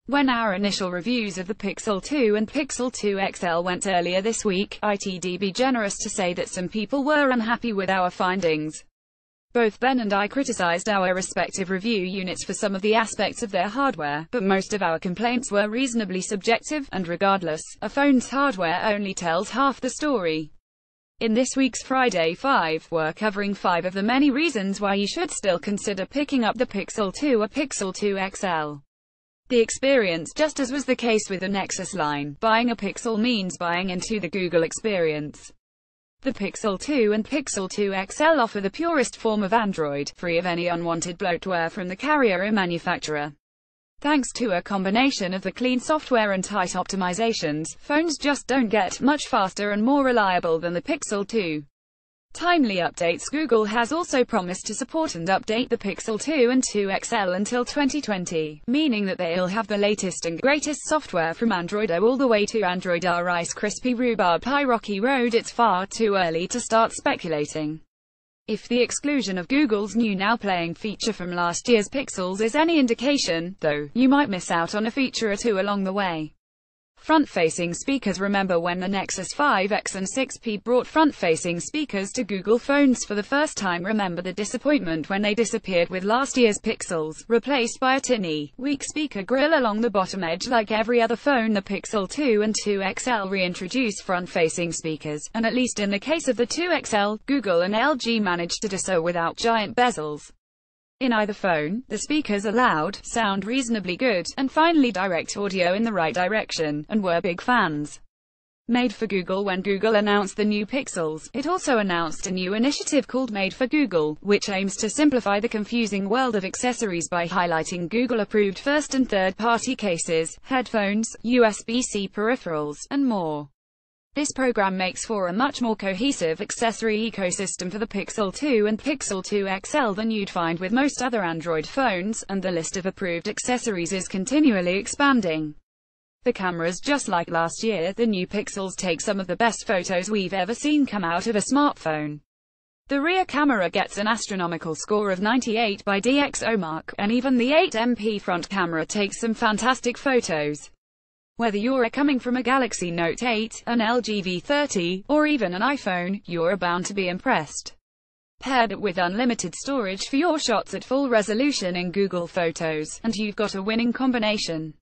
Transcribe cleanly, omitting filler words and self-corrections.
When our initial reviews of the Pixel 2 and Pixel 2 XL went earlier this week, it'd be generous to say that some people were unhappy with our findings. Both Ben and I criticized our respective review units for some of the aspects of their hardware, but most of our complaints were reasonably subjective, and regardless, a phone's hardware only tells half the story. In this week's Friday 5, we're covering 5 of the many reasons why you should still consider picking up the Pixel 2 or Pixel 2 XL. The experience. Just as was the case with the Nexus line, buying a Pixel means buying into the Google experience. The Pixel 2 and Pixel 2 XL offer the purest form of Android, free of any unwanted bloatware from the carrier or manufacturer. Thanks to a combination of the clean software and tight optimizations, phones just don't get much faster and more reliable than the Pixel 2. Timely updates. Google has also promised to support and update the Pixel 2 and 2 XL until 2020, meaning that they'll have the latest and greatest software from Android O all the way to Android R. Rice Krispie Rhubarb Pie Rocky Road. It's far too early to start speculating. If the exclusion of Google's new Now Playing feature from last year's Pixels is any indication, though, you might miss out on a feature or two along the way. Front-facing speakers. Remember when the Nexus 5X and 6P brought front-facing speakers to Google phones for the first time? Remember the disappointment when they disappeared with last year's Pixels, replaced by a tinny, weak speaker grill along the bottom edge. Like every other phone, the Pixel 2 and 2 XL reintroduce front-facing speakers, and at least in the case of the 2 XL, Google and LG managed to do so without giant bezels. In either phone, the speakers are loud, sound reasonably good, and finally direct audio in the right direction, and we're big fans. Made for Google. When Google announced the new Pixels, it also announced a new initiative called Made for Google, which aims to simplify the confusing world of accessories by highlighting Google-approved first and third-party cases, headphones, USB-C peripherals, and more. This program makes for a much more cohesive accessory ecosystem for the Pixel 2 and Pixel 2 XL than you'd find with most other Android phones, and the list of approved accessories is continually expanding. The cameras. Just like last year, the new Pixels take some of the best photos we've ever seen come out of a smartphone. The rear camera gets an astronomical score of 98 by DxOMark, and even the 8MP front camera takes some fantastic photos. Whether you're coming from a Galaxy Note 8, an LG V30, or even an iPhone, you're bound to be impressed. Paired it with unlimited storage for your shots at full resolution in Google Photos, and you've got a winning combination.